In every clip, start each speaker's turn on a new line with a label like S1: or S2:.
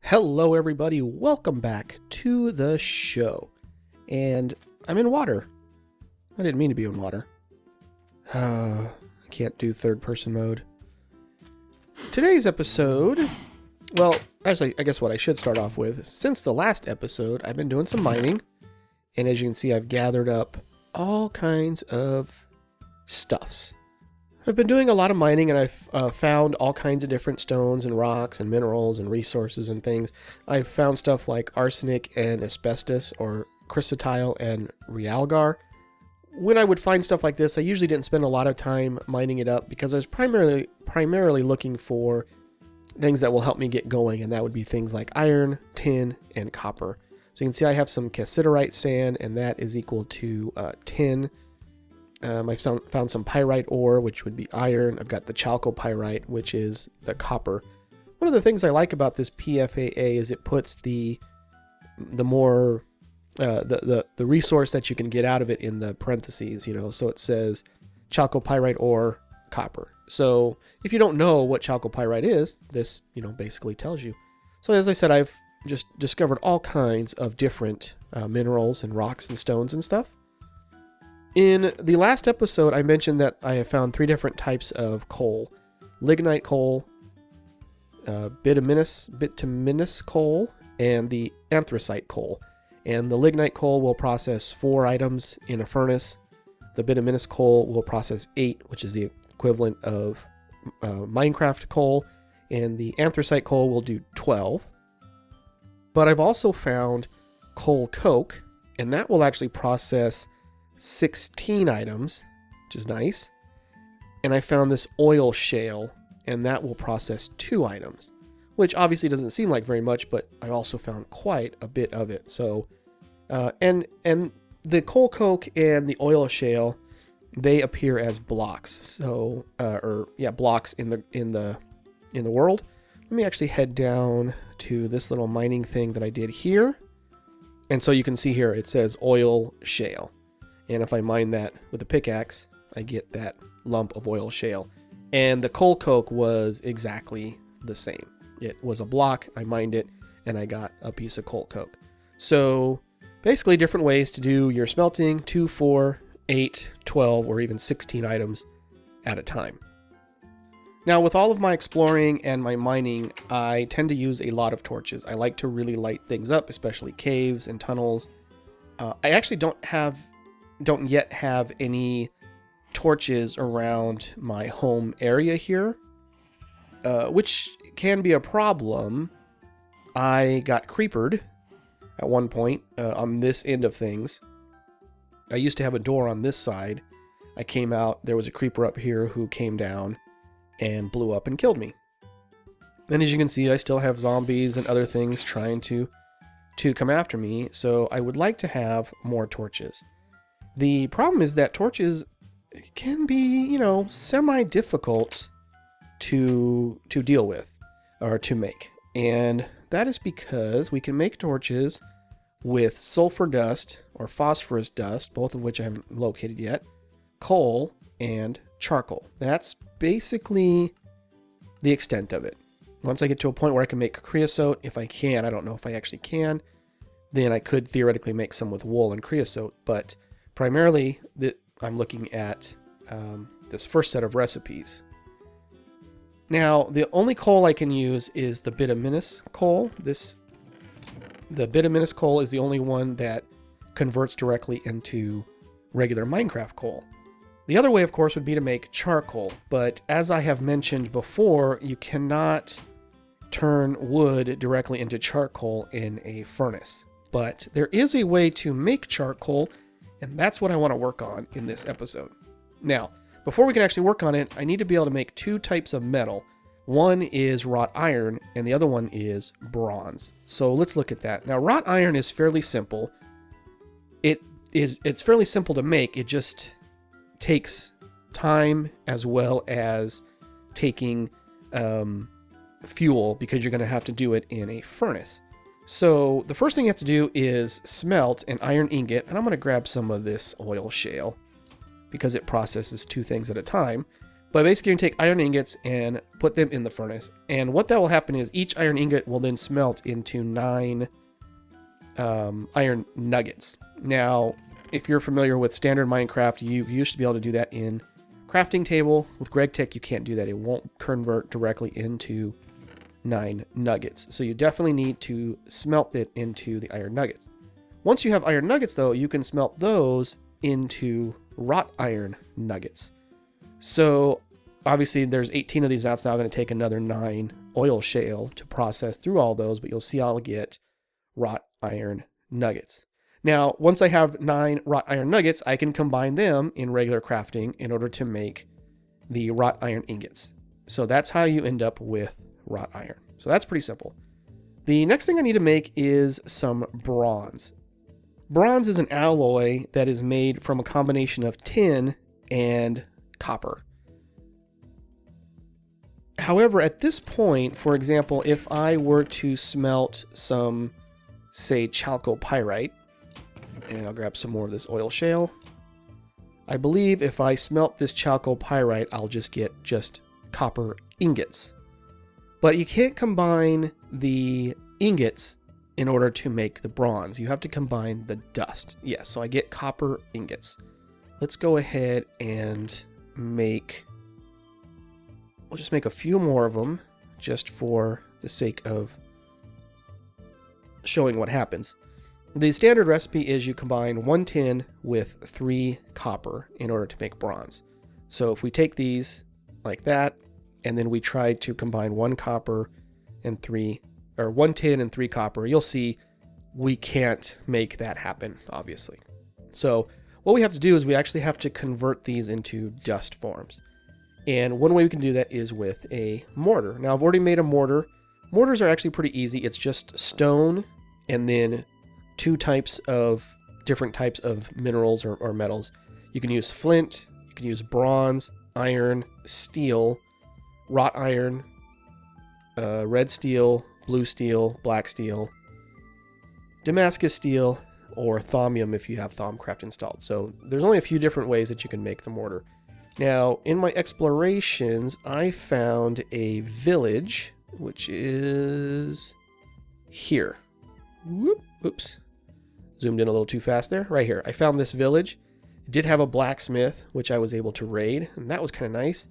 S1: Hello everybody, welcome back to the show. And I'm in water. I didn't mean to be in water. I can't do third person mode. Today's episode, well, actually, I guess what I should start off with, since the last episode, I've been doing some mining. And as you can see, I've gathered up all kinds of stuffs. I've been doing a lot of mining, and I've found all kinds of different stones and rocks and minerals and resources and things. I've found stuff like arsenic and asbestos, or chrysotile and realgar. When I would find stuff like this, I usually didn't spend a lot of time mining it up because I was primarily looking for things that will help me get going, and that would be things like iron, tin, and copper. So you can see I have some cassiterite sand, and that is equal to tin. I found some pyrite ore, which would be iron. I've got the chalcopyrite, which is the copper. One of the things I like about this PFAA is it puts the resource that you can get out of it in the parentheses, so it says chalcopyrite ore copper. So if you don't know what chalcopyrite is, this, basically tells you. So as I said, I've just discovered all kinds of different minerals and rocks and stones and stuff. In the last episode, I mentioned that I have found 3 different types of coal. Lignite coal, bituminous coal, and the anthracite coal. And the lignite coal will process 4 items in a furnace. The bituminous coal will process 8, which is the equivalent of Minecraft coal. And the anthracite coal will do 12. But I've also found coal coke, and that will actually process 16 items, which is nice. And I found this oil shale, and that will process 2 items, which obviously doesn't seem like very much, but I also found quite a bit of it. So, and the coal coke and the oil shale, they appear as blocks. So, blocks in the world. Let me actually head down to this little mining thing that I did here. And so you can see here, it says oil shale. And if I mine that with a pickaxe, I get that lump of oil shale. And the coal coke was exactly the same. It was a block, I mined it, and I got a piece of coal coke. So basically different ways to do your smelting: 2, 4, 8, 12, or even 16 items at a time. Now with all of my exploring and my mining, I tend to use a lot of torches. I like to really light things up, especially caves and tunnels. I actually don't yet have any torches around my home area here, which can be a problem. I got creepered at one point on this end of things. I used to have a door on this side. I came out, there was a creeper up here who came down and blew up and killed me. And as you can see, I still have zombies and other things trying to come after me, so I would like to have more torches. The problem is that torches can be, semi-difficult to deal with or to make. And that is because we can make torches with sulfur dust or phosphorus dust, both of which I haven't located yet, coal, and charcoal. That's basically the extent of it. Once I get to a point where I can make creosote, if I can, I don't know if I actually can, then I could theoretically make some with wool and creosote, but primarily, I'm looking at this first set of recipes. Now, the only coal I can use is the bituminous coal. The bituminous coal is the only one that converts directly into regular Minecraft coal. The other way, of course, would be to make charcoal, but as I have mentioned before, you cannot turn wood directly into charcoal in a furnace. But there is a way to make charcoal, and that's what I want to work on in this episode. Now, before we can actually work on it, I need to be able to make 2 types of metal. One is wrought iron, and the other one is bronze. So let's look at that. Now, wrought iron is fairly simple. It's fairly simple to make. It just takes time as well as taking fuel, because you're going to have to do it in a furnace. So the first thing you have to do is smelt an iron ingot, and I'm going to grab some of this oil shale because it processes 2 things at a time. But basically, you can take iron ingots and put them in the furnace. And what that will happen is each iron ingot will then smelt into 9 iron nuggets. Now, if you're familiar with standard Minecraft, you used to be able to do that in crafting table. With GregTech, you can't do that. It won't convert directly into 9 nuggets. So you definitely need to smelt it into the iron nuggets. Once you have iron nuggets, though, you can smelt those into wrought iron nuggets. So obviously there's 18 of these. That's now going to take another 9 oil shale to process through all those, but you'll see I'll get wrought iron nuggets. Now, once I have 9 wrought iron nuggets, I can combine them in regular crafting in order to make the wrought iron ingots. So that's how you end up with wrought iron. So that's pretty simple. The next thing I need to make is some bronze. Bronze is an alloy that is made from a combination of tin and copper. However, at this point, for example, if I were to smelt some, say, chalcopyrite, and I'll grab some more of this oil shale, I believe if I smelt this chalcopyrite, I'll just get copper ingots. But you can't combine the ingots in order to make the bronze. You have to combine the dust. Yes, so I get copper ingots. Let's go ahead and we'll just make a few more of them just for the sake of showing what happens. The standard recipe is you combine 1 tin with 3 copper in order to make bronze. So if we take these like that, and then we try to combine 1 copper and 1 tin and 3 copper, you'll see we can't make that happen, obviously. So what we have to do is we actually have to convert these into dust forms. And one way we can do that is with a mortar. Now, I've already made a mortar. Mortars are actually pretty easy. It's just stone and then 2 different types of minerals or metals. You can use flint, you can use bronze, iron, steel, wrought iron, red steel, blue steel, black steel, Damascus steel, or thaumium if you have Thaumcraft installed. So there's only a few different ways that you can make the mortar. Now, in my explorations, I found a village, which is here. Oops. Zoomed in a little too fast there. Right here. I found this village. It did have a blacksmith, which I was able to raid, and that was kind of nice.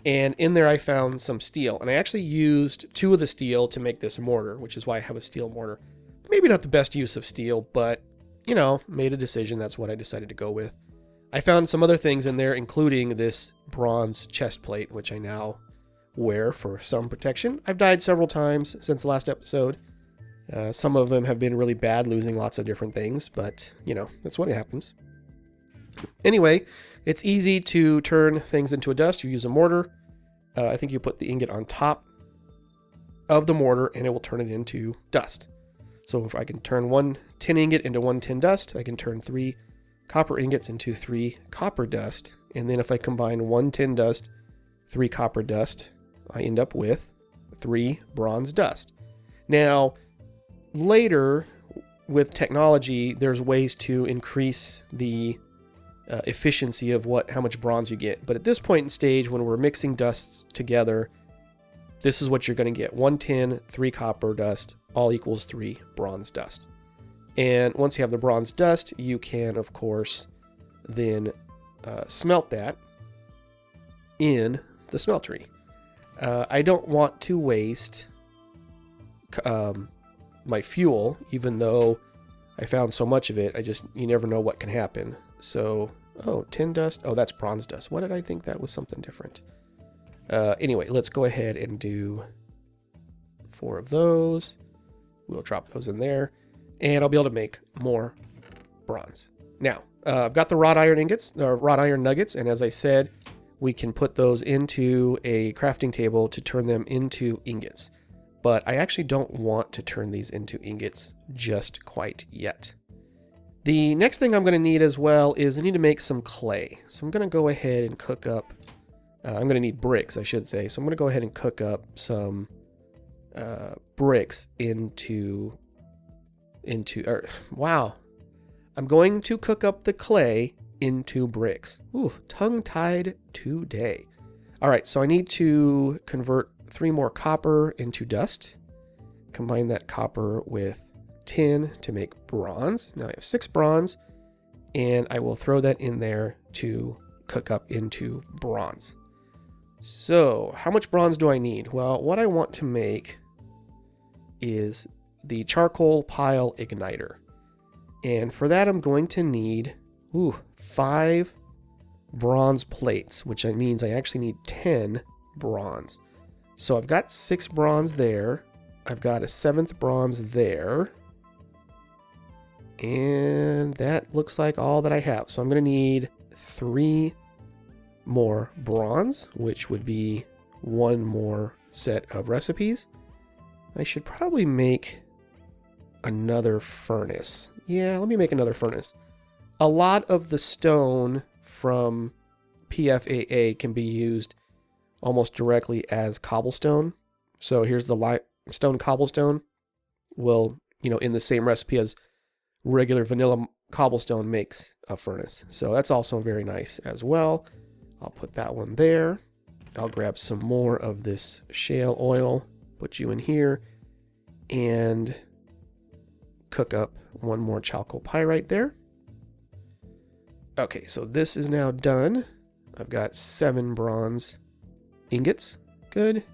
S1: And in there I found some steel, and I actually used 2 of the steel to make this mortar, which is why I have a steel mortar. Maybe not the best use of steel, but, you know, made a decision. That's what I decided to go with. I found some other things in there, including this bronze chest plate, which I now wear for some protection. I've died several times since the last episode. Some of them have been really bad, losing lots of different things, but, you know, that's what happens. Anyway, it's easy to turn things into a dust. You use a mortar. I think you put the ingot on top of the mortar, and it will turn it into dust. So if I can turn 1 tin ingot into 1 tin dust, I can turn 3 copper ingots into 3 copper dust. And then if I combine 1 tin dust, 3 copper dust, I end up with 3 bronze dust. Now, later with technology, there's ways to increase the efficiency of how much bronze you get. But at this point in stage, when we're mixing dusts together, this is what you're going to get. 1 tin, 3 copper dust, all equals 3 bronze dust. And once you have the bronze dust, you can, of course, then smelt that in the smeltery. I don't want to waste my fuel, even though I found so much of it. You never know what can happen. So, tin dust. Oh, that's bronze dust. What did I think that was something different? Anyway, let's go ahead and do 4 of those. We'll drop those in there, and I'll be able to make more bronze. Now, I've got the wrought iron ingots, or wrought iron nuggets, and as I said, we can put those into a crafting table to turn them into ingots. But I actually don't want to turn these into ingots just quite yet. The next thing I'm going to need as well is I need to make some clay. So I'm going to go ahead and cook up, I'm going to need bricks, I should say. So I'm going to go ahead and cook up some bricks wow. I'm going to cook up the clay into bricks. Ooh, tongue-tied today. All right, so I need to convert 3 more copper into dust. Combine that copper with tin to make bronze. Now I have 6 bronze, and I will throw that in there to cook up into bronze. So how much bronze do I need? Well, what I want to make is the charcoal pile igniter. And for that, I'm going to need 5 bronze plates, which means I actually need 10 bronze. So I've got 6 bronze there. I've got a 7th bronze there. And that looks like all that I have. So I'm going to need 3 more bronze, which would be 1 more set of recipes. I should probably make another furnace. Yeah, let me make another furnace. A lot of the stone from PFAA can be used almost directly as cobblestone. So here's the limestone cobblestone. Will, in the same recipe as regular vanilla cobblestone makes a furnace. So that's also very nice as well. I'll put that one there. I'll grab some more of this shale oil, put you in here, and cook up 1 more chalcopyrite there. Okay, so this is now done. I've got 7 bronze ingots. Good.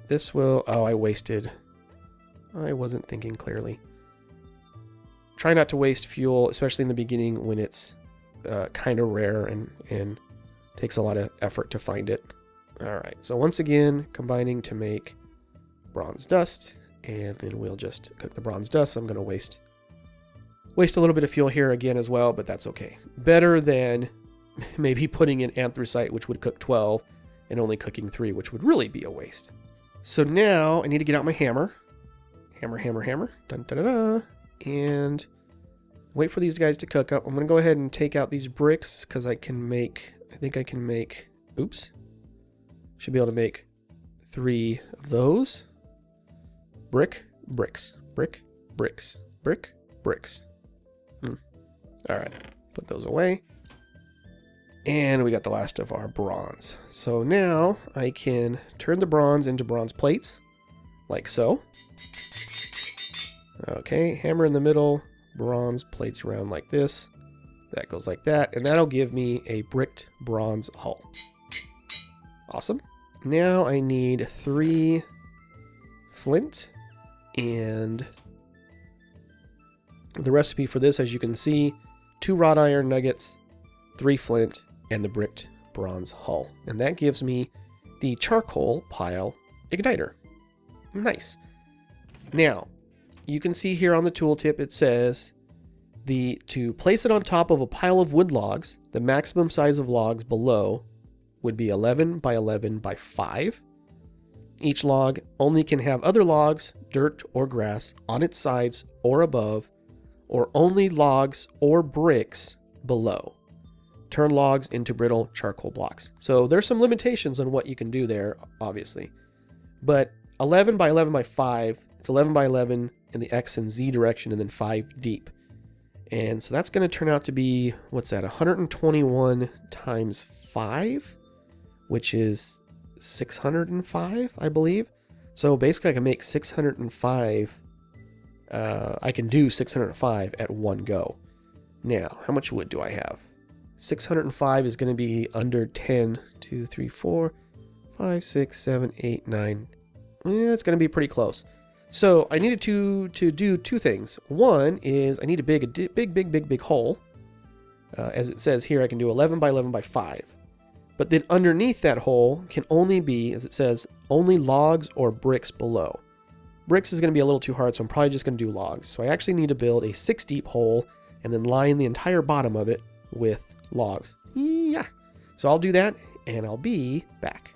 S1: This will... Oh, I wasted. I wasn't thinking clearly. Try not to waste fuel, especially in the beginning when it's kind of rare and takes a lot of effort to find it. All right, so once again, combining to make bronze dust, and then we'll just cook the bronze dust. I'm going to waste a little bit of fuel here again as well, but that's okay. Better than maybe putting in anthracite, which would cook 12, and only cooking 3, which would really be a waste. So now I need to get out my hammer. Hammer, hammer, hammer. Dun, dun, dun, dun. And wait for these guys to cook up. I'm going to go ahead and take out these bricks because I think I can make, oops. Should be able to make 3 of those. Brick, bricks, brick, bricks, brick, bricks. All right, put those away. And we got the last of our bronze. So now I can turn the bronze into bronze plates, like so. Okay, hammer in the middle, bronze plates around like this. That goes like that, and that'll give me a bricked bronze hull. Awesome. Now I need 3 flint, and the recipe for this, as you can see, 2 wrought iron nuggets, 3 flint, and the bricked bronze hull. And that gives me the charcoal pile igniter. Nice. Now, you can see here on the tooltip it says to place it on top of a pile of wood logs, the maximum size of logs below would be 11 by 11 by 5. Each log only can have other logs, dirt, or grass on its sides or above, or only logs or bricks below. Turn logs into brittle charcoal blocks. So there's some limitations on what you can do there, obviously. But 11 by 11 by 5, it's 11 by 11 in the X and Z direction and then 5 deep. And so that's going to turn out to be, what's that, 121 times 5, which is 605, I believe. So basically I can make 605, I can do 605 at one go. Now, how much wood do I have? 605 is going to be under 10, 2, 3, 4, 5, 6, 7, 8, 9. It's going to be pretty close. So I needed to do 2 things. One is I need a big hole. As it says here, I can do 11 by 11 by 5. But then underneath that hole can only be, as it says, only logs or bricks below. Bricks is going to be a little too hard, so I'm probably just going to do logs. So I actually need to build a 6 deep hole and then line the entire bottom of it with logs. Yeah. So I'll do that and I'll be back.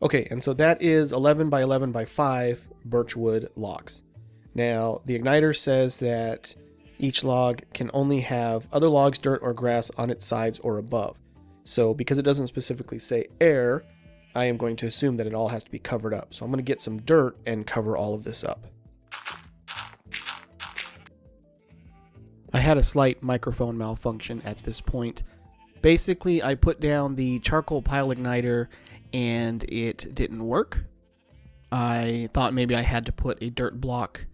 S1: Okay, and so that is 11 by 11 by 5 birchwood logs. Now, the igniter says that each log can only have other logs, dirt, or grass on its sides or above. So because it doesn't specifically say air, I am going to assume that it all has to be covered up. So I'm going to get some dirt and cover all of this up. I had a slight microphone malfunction at this point. Basically, I put down the charcoal pile igniter and it didn't work. I thought maybe I had to put a dirt block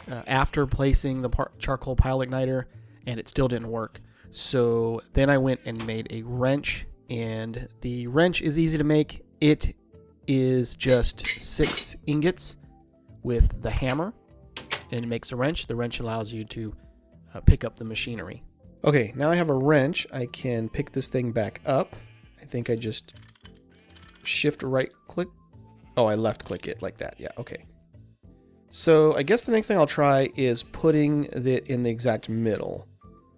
S1: after placing the charcoal pile igniter, and it still didn't work. So then I went and made a wrench, and the wrench is easy to make. It is just 6 ingots with the hammer, and it makes a wrench. The wrench allows you to pick up the machinery. Okay, now I have a wrench. I can pick this thing back up. I think I just shift right click. Oh, I left click it like that. Yeah, okay. So I guess the next thing I'll try is putting it in the exact middle.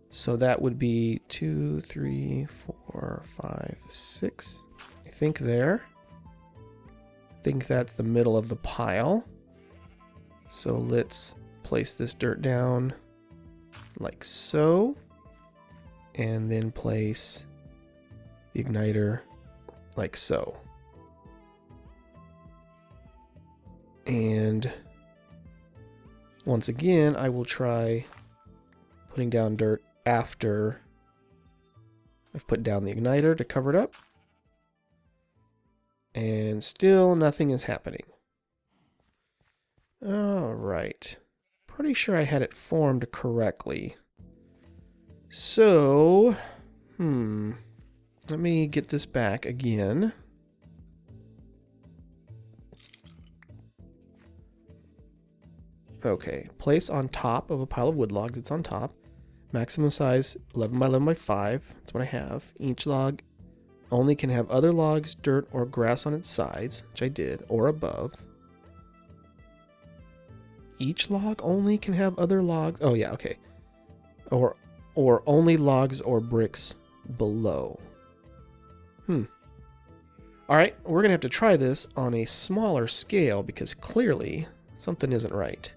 S1: So that would be 2, 3, 4, 5, 6. I think there. I think that's the middle of the pile. So let's place this dirt down like so. And then place the igniter like so. And once again, I will try putting down dirt after I've put down the igniter to cover it up. And still nothing is happening. All right. Pretty sure I had it formed correctly. So, let me get this back again. Okay, place on top of a pile of wood logs. It's on top. Maximum size 11 by 11 by 5. That's what I have. Each log only can have other logs, dirt, or grass on its sides, which I did, or above. Each log only can have other logs. Oh yeah, okay. Or only logs or bricks below. All right, we're gonna have to try this on a smaller scale because clearly something isn't right.